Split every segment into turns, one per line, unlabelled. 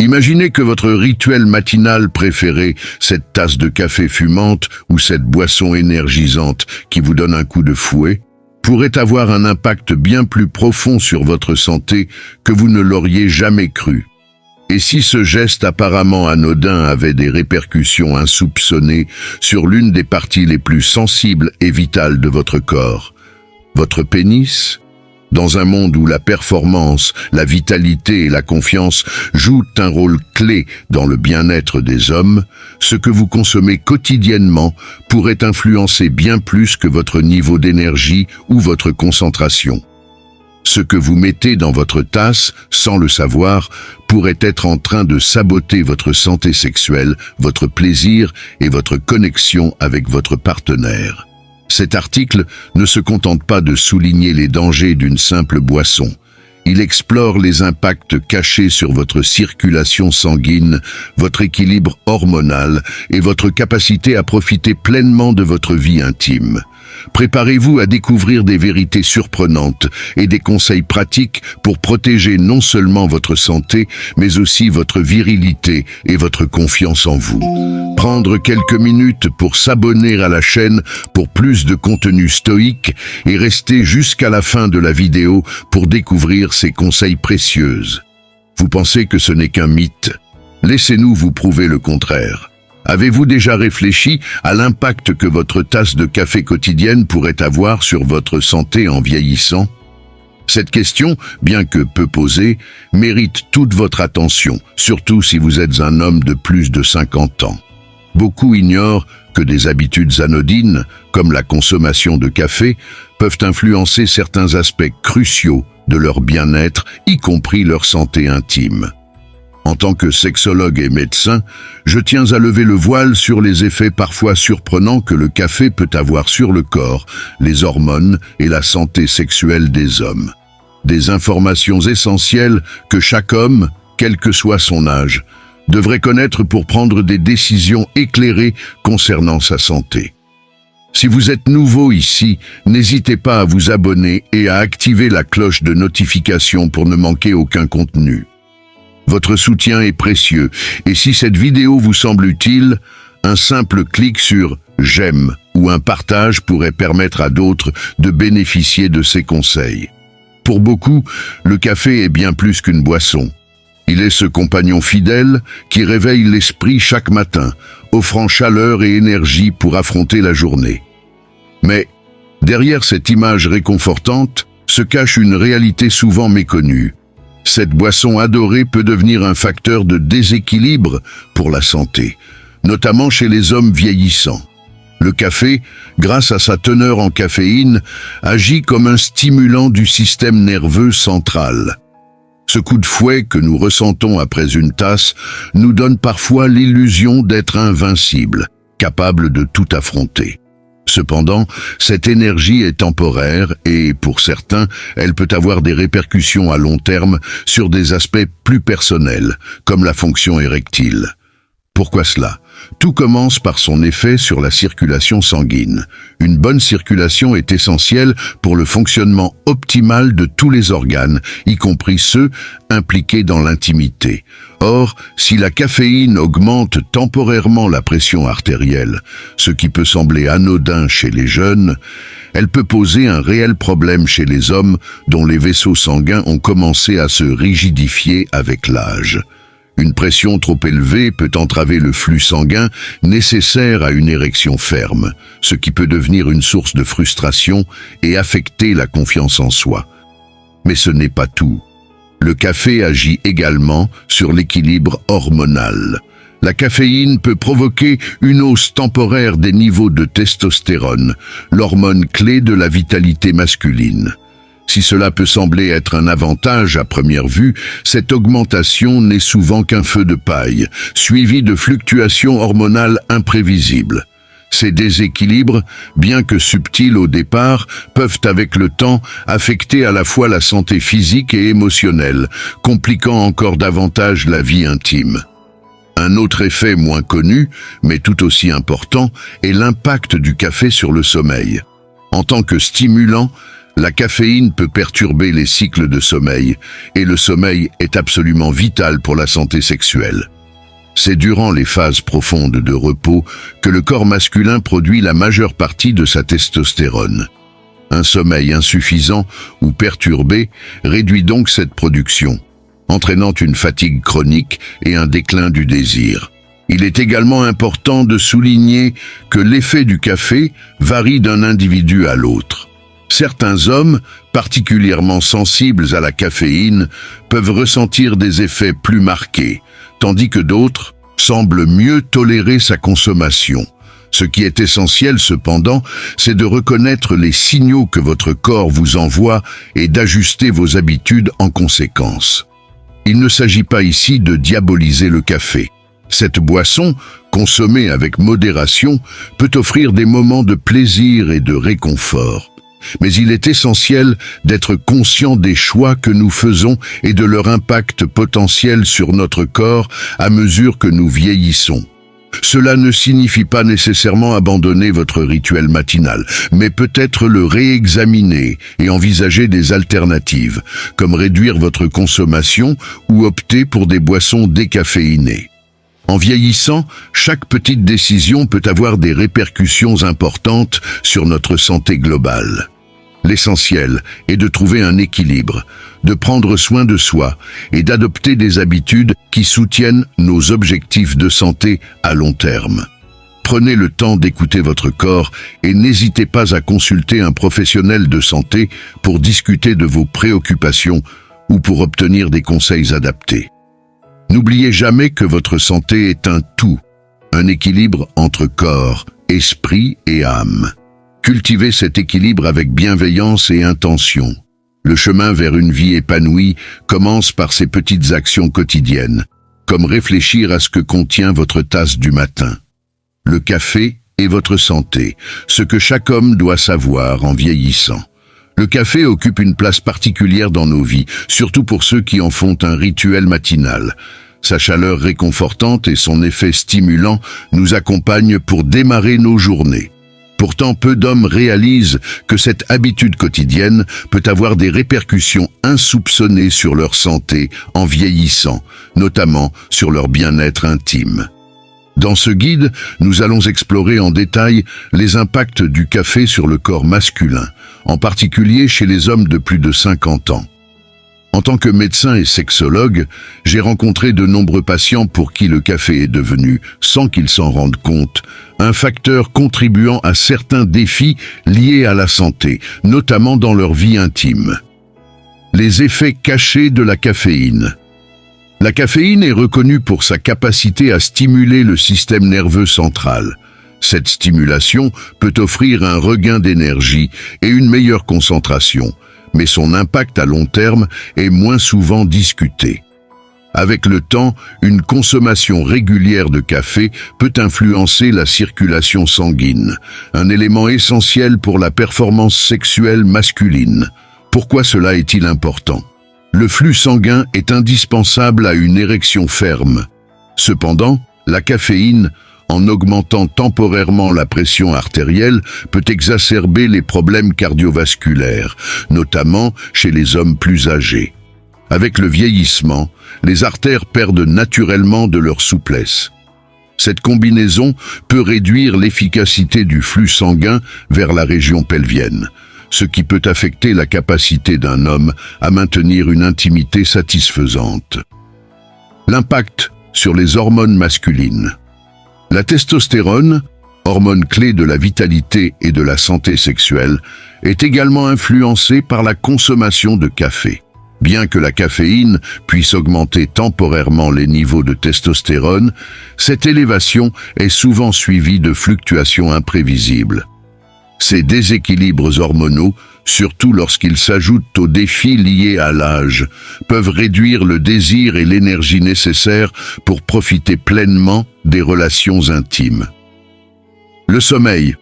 Imaginez que votre rituel matinal préféré, cette tasse de café fumante ou cette boisson énergisante qui vous donne un coup de fouet, pourrait avoir un impact bien plus profond sur votre santé que vous ne l'auriez jamais cru. Et si ce geste apparemment anodin avait des répercussions insoupçonnées sur l'une des parties les plus sensibles et vitales de votre corps, votre pénis? Dans un monde où la performance, la vitalité et la confiance jouent un rôle clé dans le bien-être des hommes, ce que vous consommez quotidiennement pourrait influencer bien plus que votre niveau d'énergie ou votre concentration. Ce que vous mettez dans votre tasse, sans le savoir, pourrait être en train de saboter votre santé sexuelle, votre plaisir et votre connexion avec votre partenaire. Cet article ne se contente pas de souligner les dangers d'une simple boisson. Il explore les impacts cachés sur votre circulation sanguine, votre équilibre hormonal et votre capacité à profiter pleinement de votre vie intime. Préparez-vous à découvrir des vérités surprenantes et des conseils pratiques pour protéger non seulement votre santé, mais aussi votre virilité et votre confiance en vous. Prendre quelques minutes pour s'abonner à la chaîne pour plus de contenu stoïque et rester jusqu'à la fin de la vidéo pour découvrir ces conseils précieux. Vous pensez que ce n'est qu'un mythe? Laissez-nous vous prouver le contraire. Avez-vous déjà réfléchi à l'impact que votre tasse de café quotidienne pourrait avoir sur votre santé en vieillissant? Cette question, bien que peu posée, mérite toute votre attention, surtout si vous êtes un homme de plus de 50 ans. Beaucoup ignorent que des habitudes anodines, comme la consommation de café, peuvent influencer certains aspects cruciaux de leur bien-être, y compris leur santé intime. En tant que sexologue et médecin, je tiens à lever le voile sur les effets parfois surprenants que le café peut avoir sur le corps, les hormones et la santé sexuelle des hommes. Des informations essentielles que chaque homme, quel que soit son âge, devrait connaître pour prendre des décisions éclairées concernant sa santé. Si vous êtes nouveau ici, n'hésitez pas à vous abonner et à activer la cloche de notification pour ne manquer aucun contenu. Votre soutien est précieux, et si cette vidéo vous semble utile, un simple clic sur « J'aime » ou un partage pourrait permettre à d'autres de bénéficier de ces conseils. Pour beaucoup, le café est bien plus qu'une boisson. Il est ce compagnon fidèle qui réveille l'esprit chaque matin, offrant chaleur et énergie pour affronter la journée. Mais, derrière cette image réconfortante, se cache une réalité souvent méconnue. Cette boisson adorée peut devenir un facteur de déséquilibre pour la santé, notamment chez les hommes vieillissants. Le café, grâce à sa teneur en caféine, agit comme un stimulant du système nerveux central. Ce coup de fouet que nous ressentons après une tasse nous donne parfois l'illusion d'être invincible, capable de tout affronter. Cependant, cette énergie est temporaire et, pour certains, elle peut avoir des répercussions à long terme sur des aspects plus personnels, comme la fonction érectile. Pourquoi cela? Tout commence par son effet sur la circulation sanguine. Une bonne circulation est essentielle pour le fonctionnement optimal de tous les organes, y compris ceux impliqués dans l'intimité. Or, si la caféine augmente temporairement la pression artérielle, ce qui peut sembler anodin chez les jeunes, elle peut poser un réel problème chez les hommes dont les vaisseaux sanguins ont commencé à se rigidifier avec l'âge. Une pression trop élevée peut entraver le flux sanguin nécessaire à une érection ferme, ce qui peut devenir une source de frustration et affecter la confiance en soi. Mais ce n'est pas tout. Le café agit également sur l'équilibre hormonal. La caféine peut provoquer une hausse temporaire des niveaux de testostérone, l'hormone clé de la vitalité masculine. Si cela peut sembler être un avantage à première vue, cette augmentation n'est souvent qu'un feu de paille, suivi de fluctuations hormonales imprévisibles. Ces déséquilibres, bien que subtils au départ, peuvent avec le temps affecter à la fois la santé physique et émotionnelle, compliquant encore davantage la vie intime. Un autre effet moins connu, mais tout aussi important, est l'impact du café sur le sommeil. En tant que stimulant, La caféine peut perturber les cycles de sommeil, et le sommeil est absolument vital pour la santé sexuelle. C'est durant les phases profondes de repos que le corps masculin produit la majeure partie de sa testostérone. Un sommeil insuffisant ou perturbé réduit donc cette production, entraînant une fatigue chronique et un déclin du désir. Il est également important de souligner que l'effet du café varie d'un individu à l'autre. Certains hommes, particulièrement sensibles à la caféine, peuvent ressentir des effets plus marqués, tandis que d'autres semblent mieux tolérer sa consommation. Ce qui est essentiel cependant, c'est de reconnaître les signaux que votre corps vous envoie et d'ajuster vos habitudes en conséquence. Il ne s'agit pas ici de diaboliser le café. Cette boisson, consommée avec modération, peut offrir des moments de plaisir et de réconfort. Mais il est essentiel d'être conscient des choix que nous faisons et de leur impact potentiel sur notre corps à mesure que nous vieillissons. Cela ne signifie pas nécessairement abandonner votre rituel matinal, mais peut-être le réexaminer et envisager des alternatives, comme réduire votre consommation ou opter pour des boissons décaféinées. En vieillissant, chaque petite décision peut avoir des répercussions importantes sur notre santé globale. L'essentiel est de trouver un équilibre, de prendre soin de soi et d'adopter des habitudes qui soutiennent nos objectifs de santé à long terme. Prenez le temps d'écouter votre corps et n'hésitez pas à consulter un professionnel de santé pour discuter de vos préoccupations ou pour obtenir des conseils adaptés. N'oubliez jamais que votre santé est un tout, un équilibre entre corps, esprit et âme. Cultivez cet équilibre avec bienveillance et intention. Le chemin vers une vie épanouie commence par ces petites actions quotidiennes, comme réfléchir à ce que contient votre tasse du matin. Le café et votre santé, ce que chaque homme doit savoir en vieillissant. Le café occupe une place particulière dans nos vies, surtout pour ceux qui en font un rituel matinal. Sa chaleur réconfortante et son effet stimulant nous accompagnent pour démarrer nos journées. Pourtant, peu d'hommes réalisent que cette habitude quotidienne peut avoir des répercussions insoupçonnées sur leur santé en vieillissant, notamment sur leur bien-être intime. Dans ce guide, nous allons explorer en détail les impacts du café sur le corps masculin, en particulier chez les hommes de plus de 50 ans. En tant que médecin et sexologue, j'ai rencontré de nombreux patients pour qui le café est devenu, sans qu'ils s'en rendent compte, un facteur contribuant à certains défis liés à la santé, notamment dans leur vie intime. Les effets cachés de la caféine. La caféine est reconnue pour sa capacité à stimuler le système nerveux central. Cette stimulation peut offrir un regain d'énergie et une meilleure concentration, mais son impact à long terme est moins souvent discuté. Avec le temps, une consommation régulière de café peut influencer la circulation sanguine, un élément essentiel pour la performance sexuelle masculine. Pourquoi cela est-il important ? Le flux sanguin est indispensable à une érection ferme. Cependant, la caféine, en augmentant temporairement la pression artérielle, peut exacerber les problèmes cardiovasculaires, notamment chez les hommes plus âgés. Avec le vieillissement, les artères perdent naturellement de leur souplesse. Cette combinaison peut réduire l'efficacité du flux sanguin vers la région pelvienne, ce qui peut affecter la capacité d'un homme à maintenir une intimité satisfaisante. L'impact sur les hormones masculines. La testostérone, hormone clé de la vitalité et de la santé sexuelle, est également influencée par la consommation de café. Bien que la caféine puisse augmenter temporairement les niveaux de testostérone, cette élévation est souvent suivie de fluctuations imprévisibles. Ces déséquilibres hormonaux, surtout lorsqu'ils s'ajoutent aux défis liés à l'âge, peuvent réduire le désir et l'énergie nécessaires pour profiter pleinement des relations intimes. Le sommeil,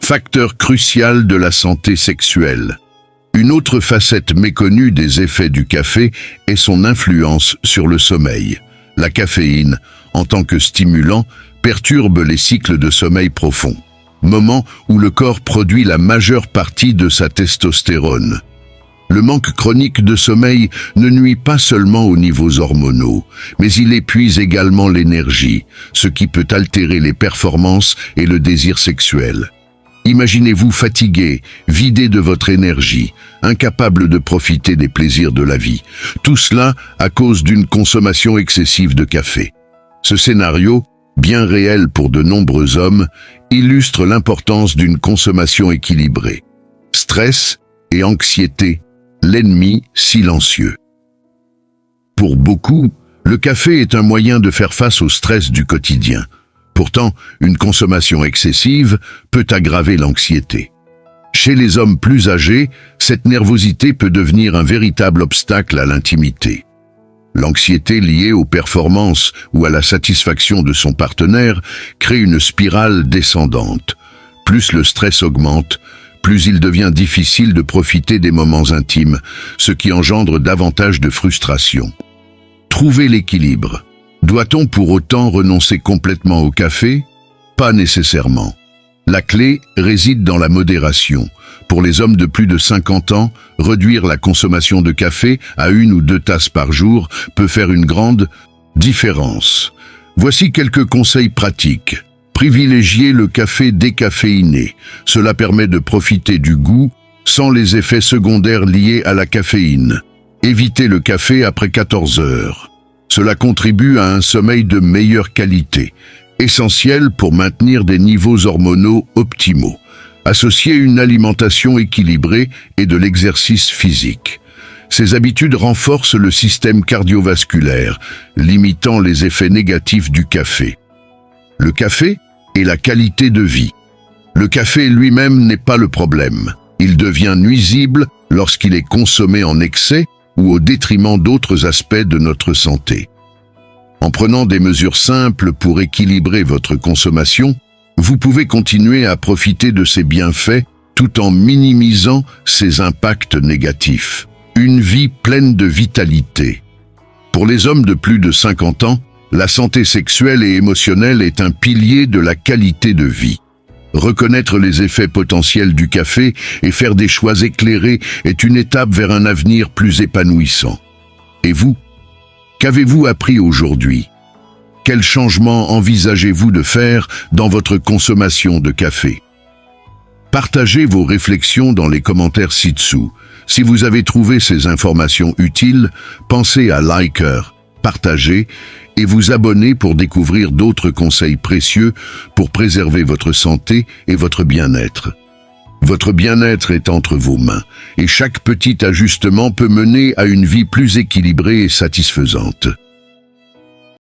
facteur crucial de la santé sexuelle. Une autre facette méconnue des effets du café est son influence sur le sommeil. La caféine, en tant que stimulant, perturbe les cycles de sommeil profond. moment où le corps produit la majeure partie de sa testostérone. Le manque chronique de sommeil ne nuit pas seulement aux niveaux hormonaux, mais il épuise également l'énergie, ce qui peut altérer les performances et le désir sexuel. Imaginez-vous fatigué, vidé de votre énergie, incapable de profiter des plaisirs de la vie. Tout cela à cause d'une consommation excessive de café. Ce scénario, bien réel pour de nombreux hommes, illustre l'importance d'une consommation équilibrée. Stress et anxiété, l'ennemi silencieux. Pour beaucoup, le café est un moyen de faire face au stress du quotidien. Pourtant, une consommation excessive peut aggraver l'anxiété. Chez les hommes plus âgés, cette nervosité peut devenir un véritable obstacle à l'intimité. L'anxiété liée aux performances ou à la satisfaction de son partenaire crée une spirale descendante. Plus le stress augmente, plus il devient difficile de profiter des moments intimes, ce qui engendre davantage de frustration. Trouver l'équilibre. Doit-on pour autant renoncer complètement au café? Pas nécessairement. La clé réside dans la modération. Pour les hommes de plus de 50 ans, réduire la consommation de café à 1 ou 2 tasses par jour peut faire une grande différence. Voici quelques conseils pratiques. Privilégiez le café décaféiné. Cela permet de profiter du goût sans les effets secondaires liés à la caféine. Évitez le café après 14 heures. Cela contribue à un sommeil de meilleure qualité, essentiel pour maintenir des niveaux hormonaux optimaux. Associez une alimentation équilibrée et de l'exercice physique. Ces habitudes renforcent le système cardiovasculaire, limitant les effets négatifs du café. Le café et la qualité de vie. Le café lui-même n'est pas le problème. Il devient nuisible lorsqu'il est consommé en excès ou au détriment d'autres aspects de notre santé. En prenant des mesures simples pour équilibrer votre consommation, vous pouvez continuer à profiter de ses bienfaits tout en minimisant ses impacts négatifs. Une vie pleine de vitalité. Pour les hommes de plus de 50 ans, la santé sexuelle et émotionnelle est un pilier de la qualité de vie. Reconnaître les effets potentiels du café et faire des choix éclairés est une étape vers un avenir plus épanouissant. Et vous? Qu'avez-vous appris aujourd'hui? Quels changements envisagez-vous de faire dans votre consommation de café? Partagez vos réflexions dans les commentaires ci-dessous. Si vous avez trouvé ces informations utiles, pensez à liker, partager et vous abonner pour découvrir d'autres conseils précieux pour préserver votre santé et votre bien-être. Votre bien-être est entre vos mains et chaque petit ajustement peut mener à une vie plus équilibrée et satisfaisante.